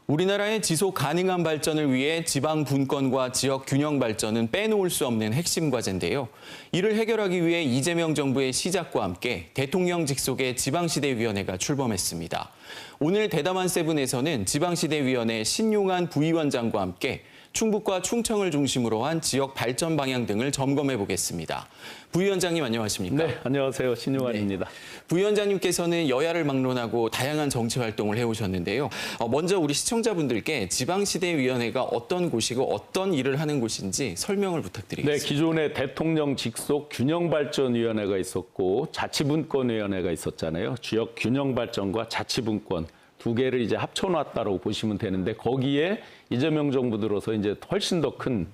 우리나라의 지속 가능한 발전을 위해 지방 분권과 지역 균형 발전은 빼놓을 수 없는 핵심 과제인데요. 이를 해결하기 위해 이재명 정부의 시작과 함께 대통령 직속의 지방시대위원회가 출범했습니다. 오늘 대담한 세븐에서는 지방시대위원회 신용한 부위원장과 함께 충북과 충청을 중심으로 한 지역 발전 방향 등을 점검해 보겠습니다. 부위원장님 안녕하십니까? 네, 안녕하세요. 신용환입니다. 네. 부위원장님께서는 여야를 막론하고 다양한 정치 활동을 해오셨는데요. 먼저 우리 시청자분들께 지방시대위원회가 어떤 곳이고 어떤 일을 하는 곳인지 설명을 부탁드리겠습니다. 네, 기존에 대통령 직속 균형발전위원회가 있었고 자치분권위원회가 있었잖아요. 지역 균형발전과 자치분권 두 개를 이제 합쳐놨다고 보시면 되는데 거기에 이재명 정부 들어서 이제 훨씬 더 큰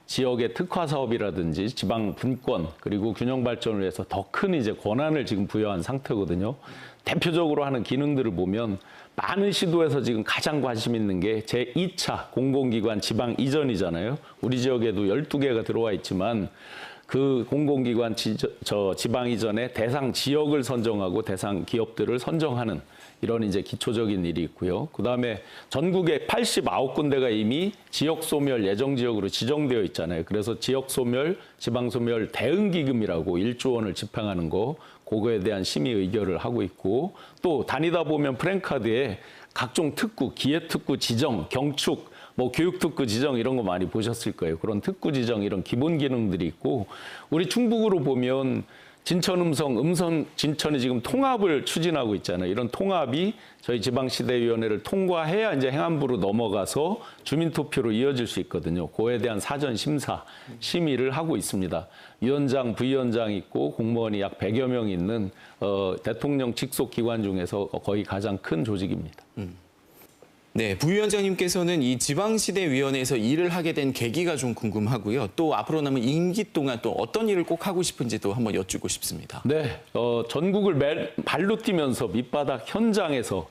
지역의 특화 사업이라든지 지방 분권 그리고 균형 발전을 위해서 더 큰 이제 권한을 지금 부여한 상태거든요. 대표적으로 하는 기능들을 보면 많은 시도에서 지금 가장 관심 있는 게 제2차 공공기관 지방 이전이잖아요. 우리 지역에도 12개가 들어와 있지만 그 공공기관 지방 이전의 대상 지역을 선정하고 대상 기업들을 선정하는 이런 이제 기초적인 일이 있고요. 그다음에 전국에 89군데가 이미 지역 소멸 예정 지역으로 지정되어 있잖아요. 그래서 지역 소멸, 지방 소멸 대응 기금이라고 1조 원을 집행하는 거 그거에 대한 심의 의결을 하고 있고 또 다니다 보면 프랜카드에 각종 특구, 기획특구 지정, 경축 뭐 교육특구 지정 이런 거 많이 보셨을 거예요. 그런 특구 지정 이런 기본 기능들이 있고 우리 충북으로 보면 진천 음성 진천이 지금 통합을 추진하고 있잖아요. 이런 통합이 저희 지방시대위원회를 통과해야 이제 행안부로 넘어가서 주민투표로 이어질 수 있거든요. 그에 대한 사전 심사, 심의를 하고 있습니다. 위원장, 부위원장 있고 공무원이 약 100여 명 있는 대통령 직속 기관 중에서 거의 가장 큰 조직입니다. 네, 부위원장님께서는 이 지방시대위원회에서 일을 하게 된 계기가 좀 궁금하고요. 또 앞으로 남은 임기 동안 또 어떤 일을 꼭 하고 싶은지도 한번 여쭙고 싶습니다. 네, 전국을 발로 뛰면서 밑바닥 현장에서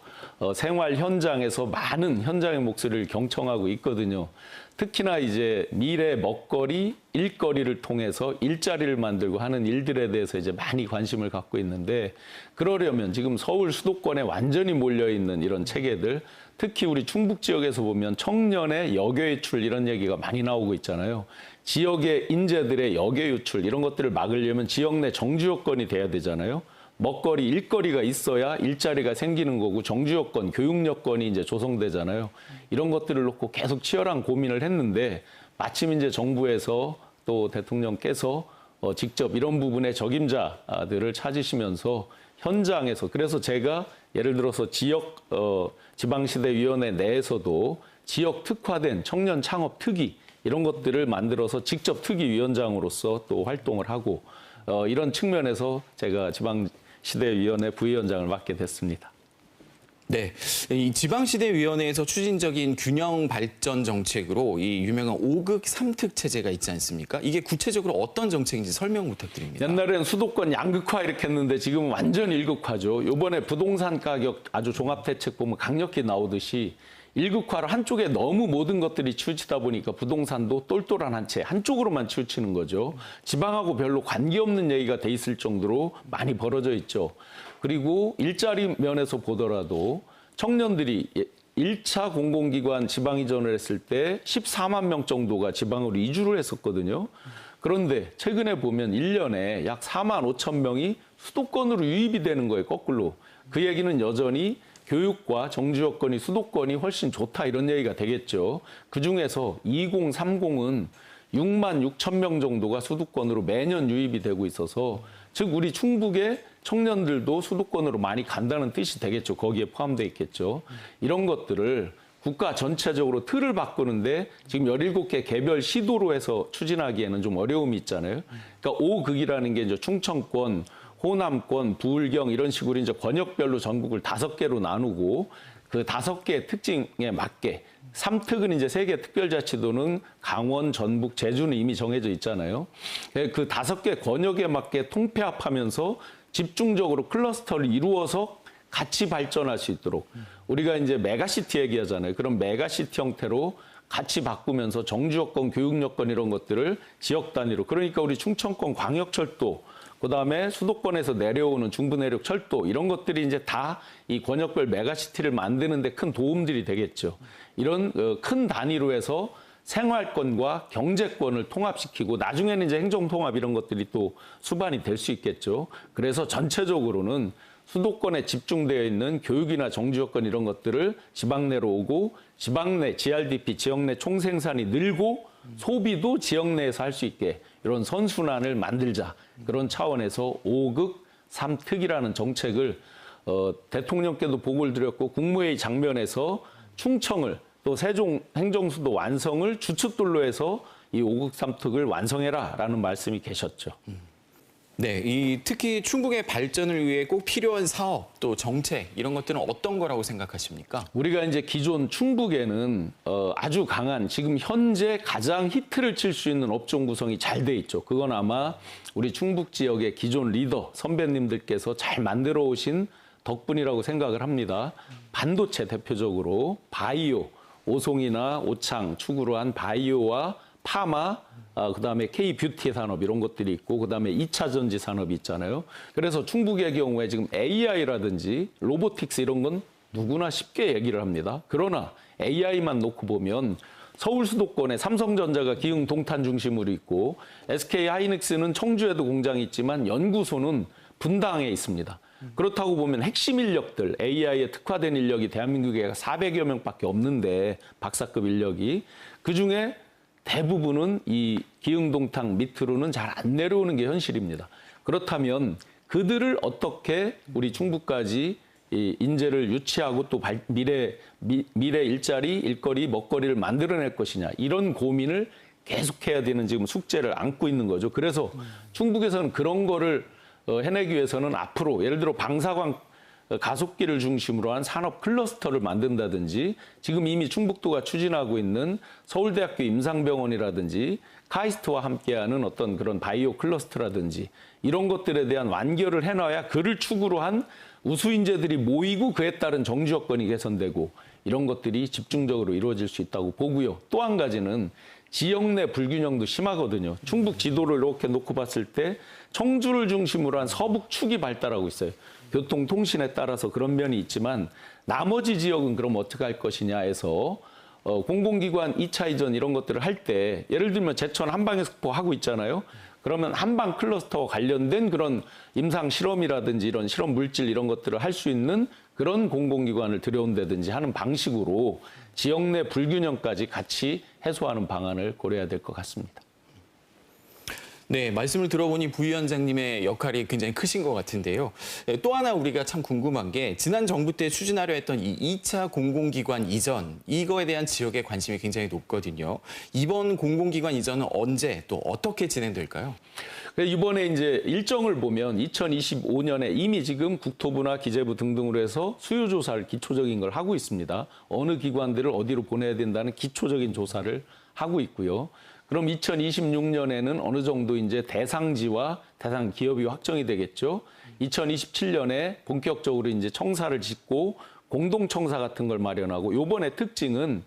생활 현장에서 많은 현장의 목소리를 경청하고 있거든요. 특히나 이제 미래 먹거리, 일거리를 통해서 일자리를 만들고 하는 일들에 대해서 이제 많이 관심을 갖고 있는데 그러려면 지금 서울 수도권에 완전히 몰려 있는 이런 체계들 특히 우리 충북 지역에서 보면 청년의 여교 유출 이런 얘기가 많이 나오고 있잖아요. 지역의 인재들의 여교 유출 이런 것들을 막으려면 지역 내 정주 여건이 돼야 되잖아요. 먹거리, 일거리가 있어야 일자리가 생기는 거고 정주 여건, 교육 여건이 이제 조성되잖아요. 이런 것들을 놓고 계속 치열한 고민을 했는데 마침 이제 정부에서 또 대통령께서 직접 이런 부분의 적임자들을 찾으시면서 현장에서 그래서 제가 예를 들어서 지역 지방시대위원회 내에서도 지역 특화된 청년 창업 특위 이런 것들을 만들어서 직접 특위위원장으로서 또 활동을 하고 이런 측면에서 제가 지방시대위원회 부위원장을 맡게 됐습니다. 네, 이 지방시대위원회에서 추진적인 균형 발전 정책으로 이 유명한 5극 3특 체제가 있지 않습니까? 이게 구체적으로 어떤 정책인지 설명 부탁드립니다. 옛날에는 수도권 양극화 이렇게 했는데 지금은 완전 일극화죠. 이번에 부동산 가격 아주 종합대책 보면 강력히 나오듯이 일극화로 한쪽에 너무 모든 것들이 치우치다 보니까 부동산도 똘똘한 한 채 한쪽으로만 치우치는 거죠. 지방하고 별로 관계없는 얘기가 돼 있을 정도로 많이 벌어져 있죠. 그리고 일자리 면에서 보더라도 청년들이 1차 공공기관 지방 이전을 했을 때 14만 명 정도가 지방으로 이주를 했었거든요. 그런데 최근에 보면 1년에 약 4만 5천 명이 수도권으로 유입이 되는 거예요, 거꾸로. 그 얘기는 여전히 교육과 정주 여건이 수도권이 훨씬 좋다 이런 얘기가 되겠죠. 그중에서 2030은 6만 6천 명 정도가 수도권으로 매년 유입이 되고 있어서 즉 우리 충북의 청년들도 수도권으로 많이 간다는 뜻이 되겠죠. 거기에 포함되어 있겠죠. 이런 것들을 국가 전체적으로 틀을 바꾸는데 지금 17개 개별 시도로 해서 추진하기에는 좀 어려움이 있잖아요. 그러니까 5극이라는 게 이제 충청권, 호남권, 부울경 이런 식으로 이제 권역별로 전국을 5개로 나누고 그 5개의 특징에 맞게 3특은 이제 3개 특별자치도는 강원, 전북, 제주는 이미 정해져 있잖아요. 그 5개 권역에 맞게 통폐합하면서 집중적으로 클러스터를 이루어서 같이 발전할 수 있도록 우리가 이제 메가시티 얘기하잖아요. 그런 메가시티 형태로 같이 바꾸면서 정주 여건, 교육 여건 이런 것들을 지역 단위로 그러니까 우리 충청권 광역철도 그다음에 수도권에서 내려오는 중부내륙 철도 이런 것들이 이제 다 이 권역별 메가시티를 만드는 데 큰 도움들이 되겠죠. 이런 큰 단위로 해서 생활권과 경제권을 통합시키고 나중에는 이제 행정통합 이런 것들이 또 수반이 될 수 있겠죠. 그래서 전체적으로는 수도권에 집중되어 있는 교육이나 정주여건 이런 것들을 지방 내로 오고 지방 내 GRDP 지역 내 총생산이 늘고 소비도 지역 내에서 할 수 있게 이런 선순환을 만들자. 그런 차원에서 5극 3특이라는 정책을 대통령께도 보고를 드렸고 국무회의 장면에서 충청을 또 세종 행정수도 완성을 주춧돌로 해서 이 5극 3특을 완성해라라는 말씀이 계셨죠. 네, 특히 충북의 발전을 위해 꼭 필요한 사업, 또 정책 이런 것들은 어떤 거라고 생각하십니까? 우리가 이제 기존 충북에는 아주 강한 지금 현재 가장 히트를 칠 수 있는 업종 구성이 잘 돼 있죠. 그건 아마 우리 충북 지역의 기존 리더 선배님들께서 잘 만들어 오신 덕분이라고 생각을 합니다. 반도체 대표적으로 바이오, 오송이나 오창 축으로 한 바이오와 파마, 그다음에 K뷰티 산업 이런 것들이 있고 그다음에 2차 전지 산업이 있잖아요. 그래서 충북의 경우에 지금 AI라든지 로보틱스 이런 건 누구나 쉽게 얘기를 합니다. 그러나 AI만 놓고 보면 서울 수도권에 삼성전자가 기흥 동탄 중심으로 있고 SK하이닉스는 청주에도 공장이 있지만 연구소는 분당에 있습니다. 그렇다고 보면 핵심 인력들, AI에 특화된 인력이 대한민국에 400여 명밖에 없는데 박사급 인력이 그중에 대부분은 이 기흥동탕 밑으로는 잘 안 내려오는 게 현실입니다. 그렇다면 그들을 어떻게 우리 충북까지 이 인재를 유치하고 또 미래 일자리, 일거리, 먹거리를 만들어낼 것이냐 이런 고민을 계속해야 되는 지금 숙제를 안고 있는 거죠. 그래서 충북에서는 그런 거를 해내기 위해서는 앞으로 예를 들어 방사광 가속기를 중심으로 한 산업 클러스터를 만든다든지 지금 이미 충북도가 추진하고 있는 서울대학교 임상병원이라든지 카이스트와 함께하는 어떤 그런 바이오 클러스터라든지 이런 것들에 대한 완결을 해놔야 그를 축으로 한 우수 인재들이 모이고 그에 따른 정주 여건이 개선되고 이런 것들이 집중적으로 이루어질 수 있다고 보고요. 또 한 가지는 지역 내 불균형도 심하거든요. 충북 지도를 이렇게 놓고 봤을 때 청주를 중심으로 한 서북축이 발달하고 있어요. 교통, 통신에 따라서 그런 면이 있지만 나머지 지역은 그럼 어떻게 할 것이냐 해서 공공기관 2차 이전 이런 것들을 할 때 예를 들면 제천 한방엑스포 하고 있잖아요. 그러면 한방 클러스터와 관련된 그런 임상 실험이라든지 이런 실험 물질 이런 것들을 할 수 있는 그런 공공기관을 들여온다든지 하는 방식으로 지역 내 불균형까지 같이 해소하는 방안을 고려해야 될 것 같습니다. 네, 말씀을 들어보니 부위원장님의 역할이 굉장히 크신 것 같은데요. 또 하나 우리가 참 궁금한 게 지난 정부 때 추진하려 했던 이 2차 공공기관 이전, 이거에 대한 지역의 관심이 굉장히 높거든요. 이번 공공기관 이전은 언제 또 어떻게 진행될까요? 이번에 이제 일정을 보면 2025년에 이미 지금 국토부나 기재부 등등으로 해서 수요조사를 기초적인 걸 하고 있습니다. 어느 기관들을 어디로 보내야 된다는 기초적인 조사를 하고 있고요. 그럼 2026년에는 어느 정도 이제 대상지와 대상 기업이 확정이 되겠죠. 2027년에 본격적으로 이제 청사를 짓고 공동청사 같은 걸 마련하고 요번에 특징은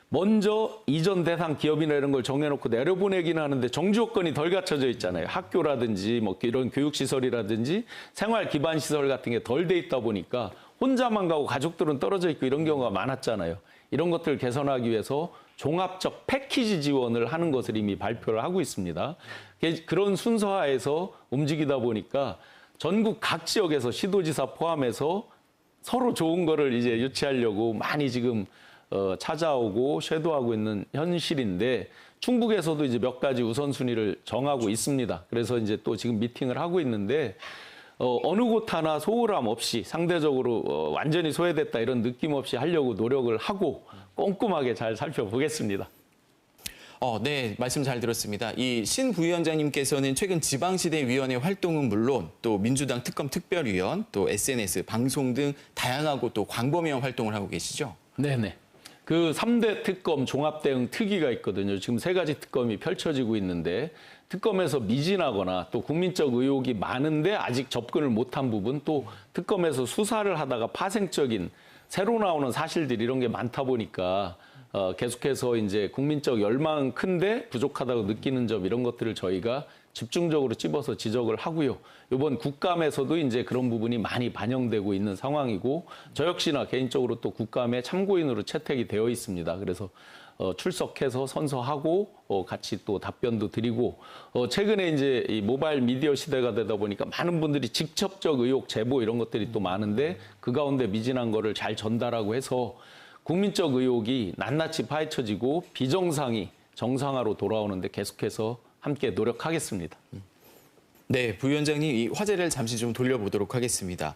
먼저 이전 대상 기업이나 이런 걸 정해놓고 내려보내기는 하는데 정주 요건이 덜 갖춰져 있잖아요. 학교라든지 뭐 이런 교육시설이라든지 생활 기반 시설 같은 게 덜 돼 있다 보니까 혼자만 가고 가족들은 떨어져 있고 이런 경우가 많았잖아요. 이런 것들을 개선하기 위해서 종합적 패키지 지원을 하는 것을 이미 발표를 하고 있습니다. 그런 순서하에서 움직이다 보니까 전국 각 지역에서 시도지사 포함해서 서로 좋은 거를 이제 유치하려고 많이 지금 찾아오고 쇄도하고 있는 현실인데 충북에서도 이제 몇 가지 우선순위를 정하고 있습니다. 그래서 이제 또 지금 미팅을 하고 있는데 어느 곳 하나 소홀함 없이 상대적으로 완전히 소외됐다 이런 느낌 없이 하려고 노력을 하고 꼼꼼하게 잘 살펴보겠습니다. 네, 말씀 잘 들었습니다. 이 신 부위원장님께서는 최근 지방시대위원회 활동은 물론 또 민주당 특검 특별위원, 또 SNS, 방송 등 다양하고 또 광범위한 활동을 하고 계시죠? 네네. 그 3대 특검 종합대응 특위가 있거든요. 지금 3가지 특검이 펼쳐지고 있는데 특검에서 미진하거나 또 국민적 의혹이 많은데 아직 접근을 못한 부분 또 특검에서 수사를 하다가 파생적인 새로 나오는 사실들 이런 게 많다 보니까 계속해서 이제 국민적 열망은 큰데 부족하다고 느끼는 점 이런 것들을 저희가 집중적으로 찝어서 지적을 하고요. 이번 국감에서도 이제 그런 부분이 많이 반영되고 있는 상황이고 저 역시나 개인적으로 또 국감에 참고인으로 채택이 되어 있습니다. 그래서 출석해서 선서하고 같이 또 답변도 드리고 최근에 이제 이 모바일 미디어 시대가 되다 보니까 많은 분들이 직접적 의혹 제보 이런 것들이 또 많은데 그 가운데 미진한 거를 잘 전달하고 해서 국민적 의혹이 낱낱이 파헤쳐지고 비정상이 정상화로 돌아오는데 계속해서 함께 노력하겠습니다. 네, 부위원장님 이 화제를 잠시 좀 돌려보도록 하겠습니다.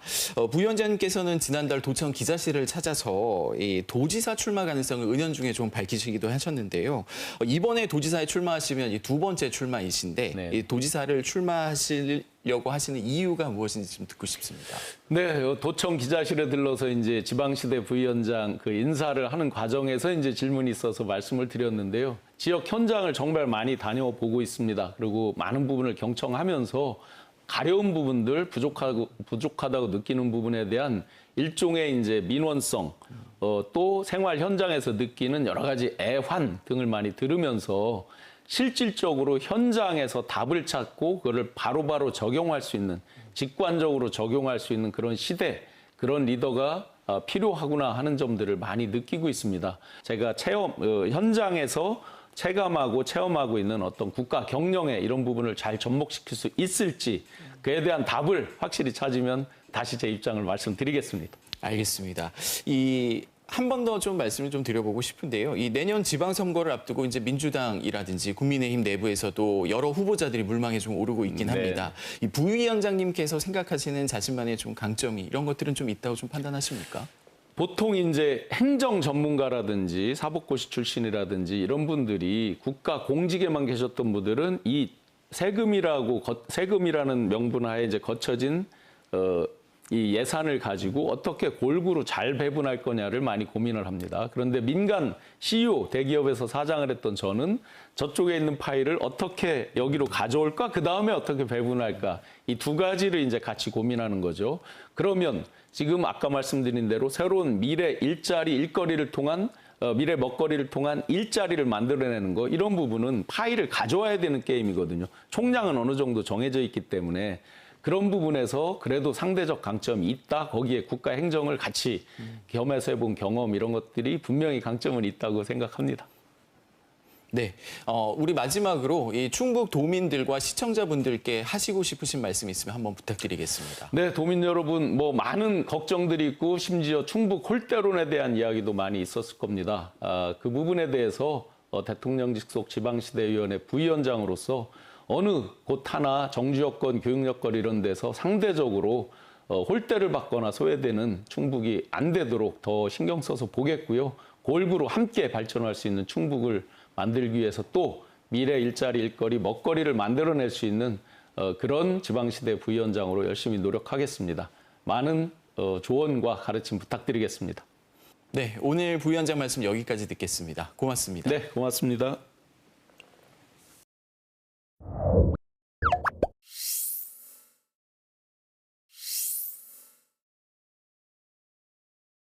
부위원장님께서는 지난달 도청 기자실을 찾아서 이 도지사 출마 가능성을 은연중에 좀 밝히시기도 하셨는데요. 이번에 도지사에 출마하시면 이 두 번째 출마이신데 네. 이 도지사를 출마하시려고 하시는 이유가 무엇인지 좀 듣고 싶습니다. 네, 도청 기자실에 들러서 이제 지방시대 부위원장 그 인사를 하는 과정에서 이제 질문이 있어서 말씀을 드렸는데요. 지역 현장을 정말 많이 다녀보고 있습니다. 그리고 많은 부분을 경청하면서 가려운 부분들, 부족하다고 느끼는 부분에 대한 일종의 이제 민원성, 또 생활 현장에서 느끼는 여러 가지 애환 등을 많이 들으면서 실질적으로 현장에서 답을 찾고 그걸 바로바로 적용할 수 있는, 직관적으로 적용할 수 있는 그런 시대, 그런 리더가 필요하구나 하는 점들을 많이 느끼고 있습니다. 제가 현장에서 체감하고 체험하고 있는 어떤 국가 경영의 이런 부분을 잘 접목시킬 수 있을지 그에 대한 답을 확실히 찾으면 다시 제 입장을 말씀드리겠습니다. 알겠습니다. 한 번 더 좀 말씀을 좀 드려보고 싶은데요. 이 내년 지방선거를 앞두고 이제 민주당이라든지 국민의힘 내부에서도 여러 후보자들이 물망에 좀 오르고 있긴 합니다. 이 부위원장님께서 생각하시는 자신만의 좀 강점이 이런 것들은 좀 있다고 좀 판단하십니까? 보통 이제 행정 전문가라든지 사법고시 출신이라든지 이런 분들이 국가 공직에만 계셨던 분들은 이 세금이라는 명분 하에 이제 거쳐진 이 예산을 가지고 어떻게 골고루 잘 배분할 거냐를 많이 고민을 합니다. 그런데 민간 CEO, 대기업에서 사장을 했던 저는 저쪽에 있는 파일을 어떻게 여기로 가져올까? 그 다음에 어떻게 배분할까? 이 두 가지를 이제 같이 고민하는 거죠. 그러면 지금 아까 말씀드린 대로 새로운 미래 일거리를 통한 미래 먹거리를 통한 일자리를 만들어내는 거 이런 부분은 파일을 가져와야 되는 게임이거든요. 총량은 어느 정도 정해져 있기 때문에 그런 부분에서 그래도 상대적 강점이 있다. 거기에 국가 행정을 같이 겸해서 해본 경험 이런 것들이 분명히 강점은 있다고 생각합니다. 네, 우리 마지막으로 이 충북 도민들과 시청자분들께 하시고 싶으신 말씀 있으면 한번 부탁드리겠습니다. 네, 도민 여러분, 많은 걱정들이 있고 심지어 충북 홀대론에 대한 이야기도 많이 있었을 겁니다. 그 부분에 대해서 대통령 직속 지방시대위원회 부위원장으로서 어느 곳 하나 정주 여건, 교육 여건 이런 데서 상대적으로 홀대를 받거나 소외되는 충북이 안 되도록 더 신경 써서 보겠고요. 골고루 함께 발전할 수 있는 충북을 만들기 위해서 또 미래 일자리, 일거리, 먹거리를 만들어낼 수 있는 그런 지방시대 부위원장으로 열심히 노력하겠습니다. 많은 조언과 가르침 부탁드리겠습니다. 네, 오늘 부위원장 말씀 여기까지 듣겠습니다. 고맙습니다. 네, 고맙습니다.